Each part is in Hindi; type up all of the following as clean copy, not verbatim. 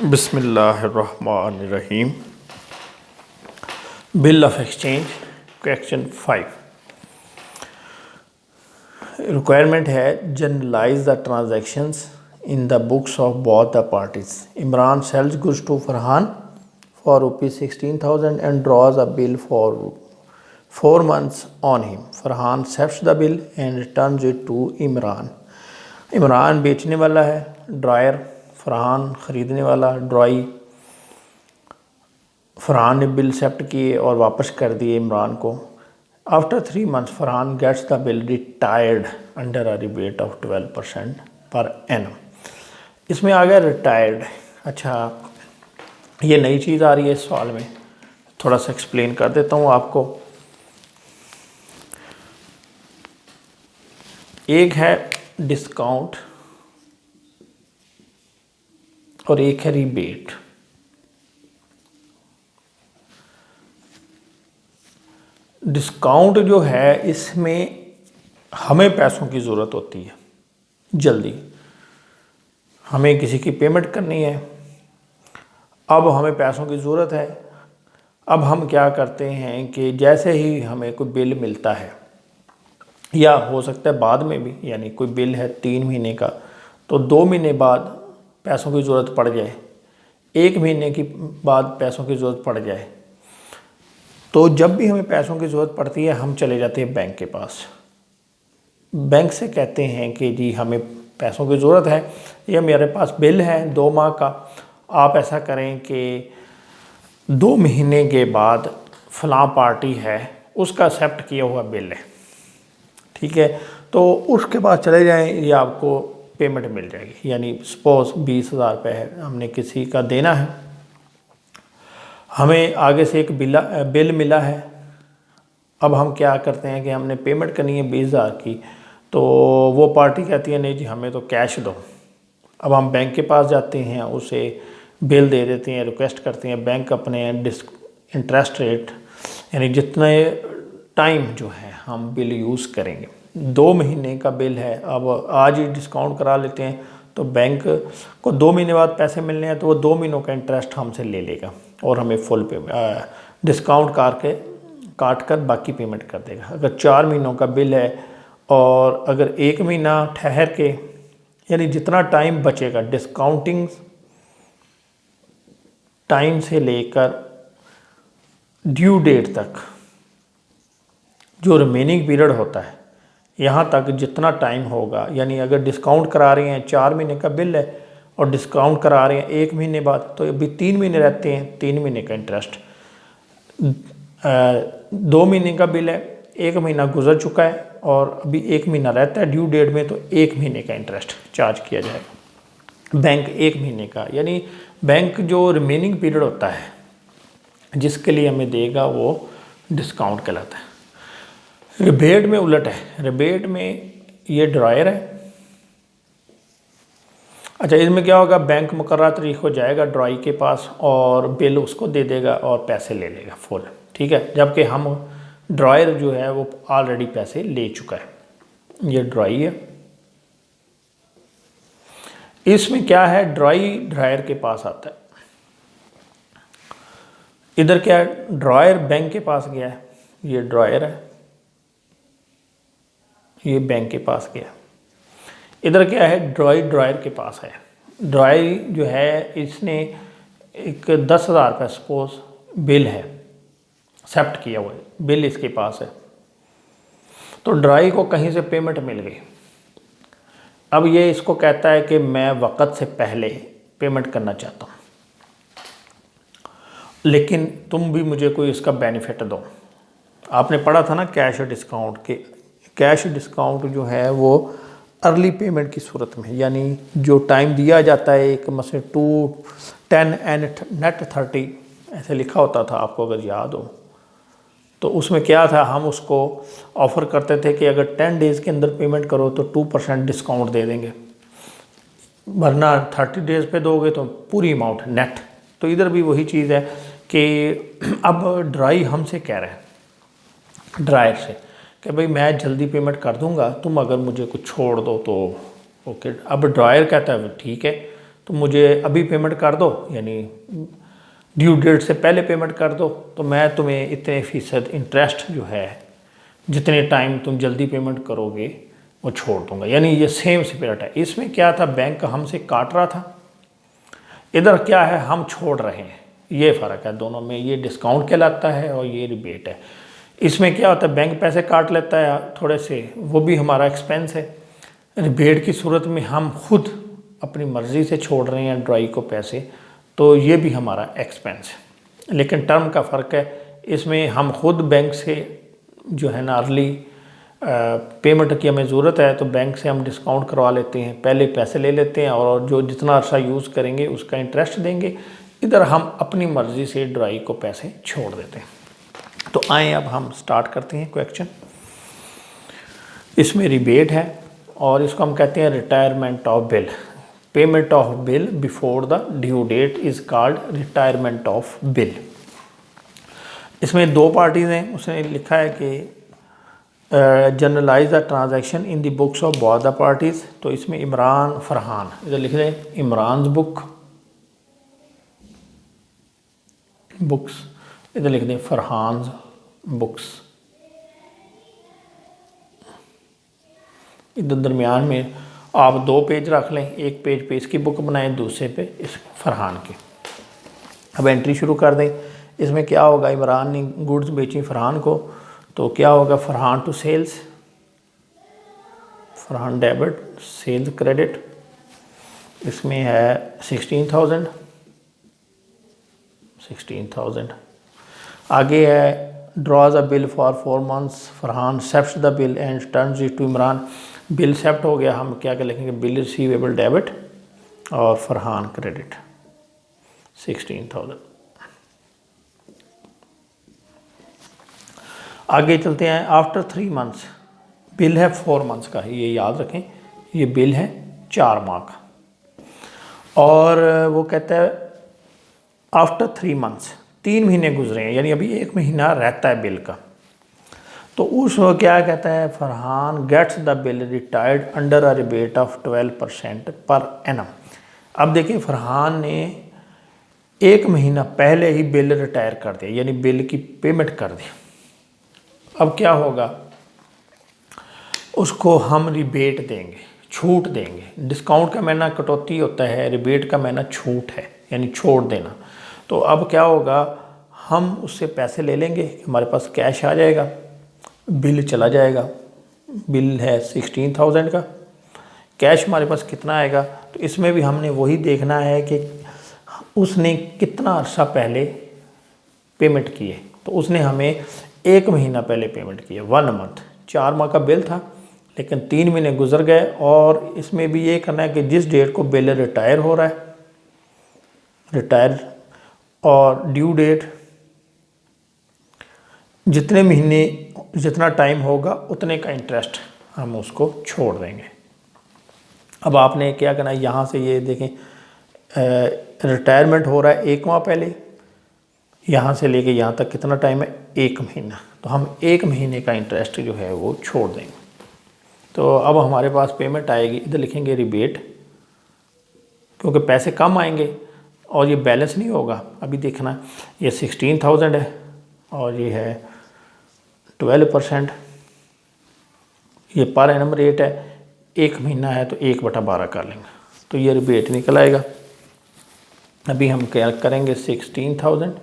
बिस्मिल्लाहिर्रहमानिर्रहीम। Bill of exchange question 5 requirement है journalise the transactions in the books of both the parties. Imran sells goods to Farhan for ₹16,000 and draws a bill for 4 months on him. Farhan accepts the bill and returns it to Imran. Imran बेचने वाला है ड्रायर, फरहान ख़रीदने वाला ड्राई। फरहान ने बिल एक्सेप्ट किए और वापस कर दिए इमरान को। After 3 months Farhan gets the bill retired under a rebate of 12% per annum. इसमें आ गया रिटायर्ड। अच्छा, ये नई चीज़ आ रही है इस सवाल में, थोड़ा सा एक्सप्लेन कर देता हूँ आपको। एक है डिस्काउंट और एक है रिबेट। डिस्काउंट जो है इसमें हमें पैसों की ज़रूरत होती है, जल्दी हमें किसी की पेमेंट करनी है, अब हमें पैसों की ज़रूरत है। अब हम क्या करते हैं कि जैसे ही हमें कोई बिल मिलता है, या हो सकता है बाद में भी, यानी कोई बिल है 3 महीने का तो 2 महीने बाद पैसों की ज़रूरत पड़ जाए, 1 महीने की बाद पैसों की ज़रूरत पड़ जाए, तो जब भी हमें पैसों की ज़रूरत पड़ती है हम चले जाते हैं बैंक के पास। बैंक से कहते हैं कि जी हमें पैसों की ज़रूरत है, या मेरे पास बिल है 2 माह का, आप ऐसा करें कि 2 महीने के बाद फ़लाँ पार्टी है उसका एक्सेप्ट किया हुआ बिल है, ठीक है, तो उसके बाद चले जाएं, ये आपको पेमेंट मिल जाएगी। यानी सपोज 20,000 रुपये है, हमने किसी का देना है, हमें आगे से एक बिल मिला है। अब हम क्या करते हैं कि हमने पेमेंट करनी है 20,000 की, तो वो पार्टी कहती है नहीं जी हमें तो कैश दो। अब हम बैंक के पास जाते हैं, उसे बिल दे देते हैं, रिक्वेस्ट करते हैं, बैंक अपने इंटरेस्ट रेट यानी जितने टाइम जो है हम बिल यूज़ करेंगे, 2 महीने का बिल है, अब आज ही डिस्काउंट करा लेते हैं, तो बैंक को 2 महीने बाद पैसे मिलने हैं, तो वो 2 महीनों का इंटरेस्ट हमसे ले लेगा और हमें फुल डिस्काउंट काट कर बाकी पेमेंट कर देगा। अगर 4 महीनों का बिल है और अगर 1 महीना ठहर के, यानी जितना टाइम बचेगा डिस्काउंटिंग टाइम से लेकर ड्यू डेट तक, जो रिमेनिंग पीरियड होता है, यहाँ तक जितना टाइम होगा, यानी अगर डिस्काउंट करा रहे हैं 4 महीने का बिल है और डिस्काउंट करा रहे हैं 1 महीने बाद, तो अभी 3 महीने रहते हैं, 3 महीने का इंटरेस्ट। 2 महीने का बिल है, 1 महीना गुजर चुका है और अभी 1 महीना रहता है ड्यू डेट में, तो 1 महीने का इंटरेस्ट चार्ज किया जाएगा बैंक 1 महीने का। यानी बैंक जो रिमेनिंग पीरियड होता है जिसके लिए हमें देगा वो डिस्काउंट कहलाता है। रिबेट में उलट है, रिबेट में ये ड्रायर है। अच्छा, इसमें क्या होगा, बैंक मुकर्रर तारीख को जाएगा ड्राई के पास और बिल उसको दे देगा और पैसे ले लेगा फुल, ठीक है, जबकि हम ड्रायर जो है वो ऑलरेडी पैसे ले चुका है। ये ड्राई है। इसमें क्या है, ड्राई ड्रायर के पास आता है, इधर क्या है, ड्रायर बैंक के पास गया है, ये ड्रायर है, ये बैंक के पास गया। इधर क्या है, ड्राई ड्रायर के पास है। ड्राई जो है इसने एक 10,000 रुपये सपोज बिल है, एक्सेप्ट किया हुआ है, बिल इसके पास है, तो ड्राई को कहीं से पेमेंट मिल गई। अब ये इसको कहता है कि मैं वक़्त से पहले पेमेंट करना चाहता हूँ, लेकिन तुम भी मुझे कोई इसका बेनिफिट दो। आपने पढ़ा था ना कैश डिस्काउंट के, कैश डिस्काउंट जो है वो अर्ली पेमेंट की सूरत में, यानी जो टाइम दिया जाता है, एक मसले 2, 10 एंड नेट 30 ऐसे लिखा होता था, आपको अगर याद हो, तो उसमें क्या था, हम उसको ऑफ़र करते थे कि अगर 10 डेज़ के अंदर पेमेंट करो तो 2% डिस्काउंट दे देंगे, वरना 30 डेज़ पे दोगे तो पूरी अमाउंट नेट। तो इधर भी वही चीज़ है कि अब ड्राई हमसे कह रहा है ड्रायर से कि भाई मैं जल्दी पेमेंट कर दूंगा, तुम अगर मुझे कुछ छोड़ दो तो ओके। अब ड्रायर कहता है ठीक है, तो मुझे अभी पेमेंट कर दो, यानी ड्यू डेट से पहले पेमेंट कर दो, तो मैं तुम्हें इतने फ़ीसद इंटरेस्ट जो है, जितने टाइम तुम जल्दी पेमेंट करोगे वो छोड़ दूंगा। यानी ये सेम स्पिरिट है। इसमें क्या था, बैंक हमसे काट रहा था, इधर क्या है, हम छोड़ रहे हैं। ये फ़र्क है दोनों में, ये डिस्काउंट कहलाता है और ये रिबेट है। इसमें क्या होता है, बैंक पैसे काट लेता है थोड़े से, वो भी हमारा एक्सपेंस है। रिबेट की सूरत में हम खुद अपनी मर्ज़ी से छोड़ रहे हैं ड्राई को पैसे, तो ये भी हमारा एक्सपेंस है। लेकिन टर्म का फ़र्क है, इसमें हम खुद बैंक से जो है ना अर्ली पेमेंट की हमें ज़रूरत है तो बैंक से हम डिस्काउंट करवा लेते हैं, पहले पैसे ले लेते हैं और जो जितना अर्सा यूज़ करेंगे उसका इंटरेस्ट देंगे। इधर हम अपनी मर्ज़ी से ड्राई को पैसे छोड़ देते हैं। तो आए अब हम स्टार्ट करते हैं क्वेश्चन। इसमें रिबेट है और इसको हम कहते हैं retirement of bill. Payment of bill before the due date is called retirement of bill. इसमें दो पार्टीज़ हैं। उसने लिखा है कि journalise the transaction in the books of both the parties. तो इसमें इमरान फरहान, इधर लिख दें इमरान बुक्स, इधर लिख दें फरहान बुक्स। इधर दरमियान में आप दो पेज रख लें, एक पेज पे इसकी बुक बनाएं, दूसरे पे इस फरहान की। अब एंट्री शुरू कर दें। इसमें क्या होगा, इमरान ने गुड्स बेची फरहान को, तो क्या होगा, Farhan to sales, Farhan debit, sales credit. इसमें है 16,000। आगे है draws a bill for 4 months, Farhan accepts the bill and turns it to Imran. Bill accept हो गया, हम क्या लिखेंगे, बिल रिसीवेबल डेबिट और फरहान क्रेडिट 16,000। आगे चलते हैं। आफ्टर 3 months, बिल है 4 months का, ये याद रखें, ये बिल है 4 माह का। और वो कहता है आफ्टर 3 months, 3 महीने गुजरे हैं, यानी अभी 1 महीना रहता है बिल का। तो उस क्या कहता है, Farhan gets the bill retired under a rebate of 12% per annum. अब देखिए, फरहान ने 1 महीना पहले ही बिल रिटायर कर दिया, यानी बिल की पेमेंट कर दी। अब क्या होगा, उसको हम रिबेट देंगे, छूट देंगे। डिस्काउंट का महीना कटौती होता है, रिबेट का महीना छूट है, यानी छोड़ देना। तो अब क्या होगा, हम उससे पैसे ले लेंगे, हमारे पास कैश आ जाएगा, बिल चला जाएगा। बिल है 16,000 का, कैश हमारे पास कितना आएगा, तो इसमें भी हमने वही देखना है कि उसने कितना अर्सा पहले पेमेंट की है। तो उसने हमें 1 महीना पहले पेमेंट की है, 1 month। 4 माह का बिल था, लेकिन 3 महीने गुजर गए। और इसमें भी ये करना है कि जिस डेट को बिल रिटायर हो रहा है, रिटायर और ड्यू डेट, जितने महीने जितना टाइम होगा उतने का इंटरेस्ट हम उसको छोड़ देंगे। अब आपने क्या करना है, यहाँ से ये देखें, रिटायरमेंट हो रहा है 1 माह पहले, यहाँ से लेके यहाँ तक कितना टाइम है, 1 महीना। तो हम 1 महीने का इंटरेस्ट जो है वो छोड़ देंगे। तो अब हमारे पास पेमेंट आएगी, इधर लिखेंगे रिबेट, क्योंकि पैसे कम आएंगे और ये बैलेंस नहीं होगा। अभी देखना, ये 16,000 है और ये है 12%, ये पर एनम रेट है, 1 महीना है तो 1/12 कर लेंगे, तो ये रिबेट निकल आएगा। अभी हम क्या करेंगे, 16,000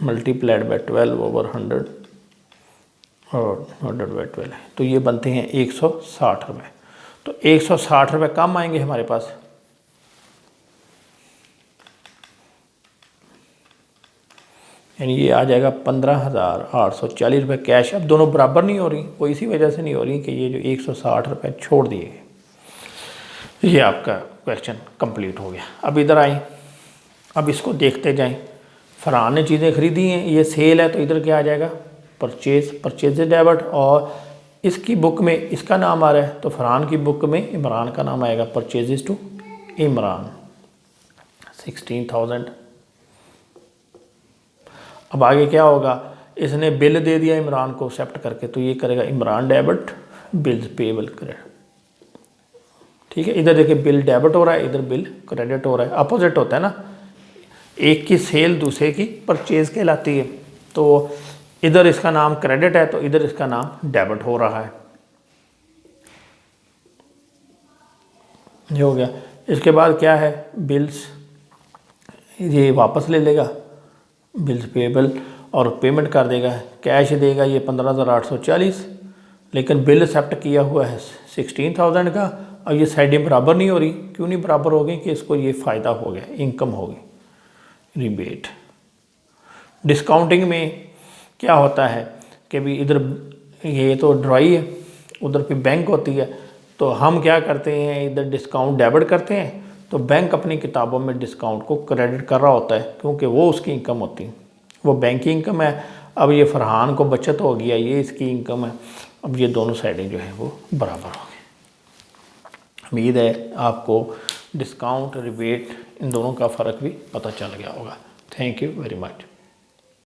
मल्टीप्लाइड बाई 12 ओवर 100 और 100/12, तो ये बनते हैं 160 रुपये। तो 160 रुपये कम आएंगे हमारे पास, यानी ये आ जाएगा 15,840 रुपये कैश। अब दोनों बराबर नहीं हो रही, वो इसी वजह से नहीं हो रही कि ये जो 160 रुपये छोड़ दिए गए। ये आपका क्वेश्चन कंप्लीट हो गया। अब इधर आए, अब इसको देखते जाएं। फरहान ने चीज़ें खरीदी हैं, ये सेल है, तो इधर क्या आ जाएगा, परचेज डेबिट। और इसकी बुक में इसका नाम आ रहा है, तो फरहान की बुक में इमरान का नाम आएगा, परचेजेस टू इमरान 16,000। अब आगे क्या होगा, इसने बिल दे दिया इमरान को एक्सेप्ट करके, तो ये करेगा Imran debit, bills payable credit, ठीक है, इधर देखिए बिल डेबिट हो रहा है, इधर बिल क्रेडिट हो रहा है, अपोजिट होता है ना, एक की सेल दूसरे की परचेज कहलाती है। तो इधर इसका नाम क्रेडिट है तो इधर इसका नाम डेबिट हो रहा है। ये हो गया। इसके बाद क्या है, बिल्स ये वापस ले लेगा, बिल्स पेबल, और पेमेंट कर देगा, कैश देगा ये 15,840, लेकिन बिल एक्सेप्ट किया हुआ है 16,000 का। अब ये साइडें बराबर नहीं हो रही, क्यों नहीं बराबर हो गई, कि इसको ये फ़ायदा हो गया, इनकम होगी, रिबेट। डिस्काउंटिंग में क्या होता है कि भी इधर ये तो ड्राई है, उधर पे बैंक होती है, तो हम क्या करते हैं, इधर डिस्काउंट डेबिट करते हैं, तो बैंक अपनी किताबों में डिस्काउंट को क्रेडिट कर रहा होता है, क्योंकि वो उसकी इनकम होती है, वो बैंक की इनकम है। अब ये फरहान को बचत हो गया, ये इसकी इनकम है। अब ये दोनों साइडें जो है वो बराबर हो गई। उम्मीद है आपको डिस्काउंट, रिबेट, इन दोनों का फ़र्क भी पता चल गया होगा। Thank you very much.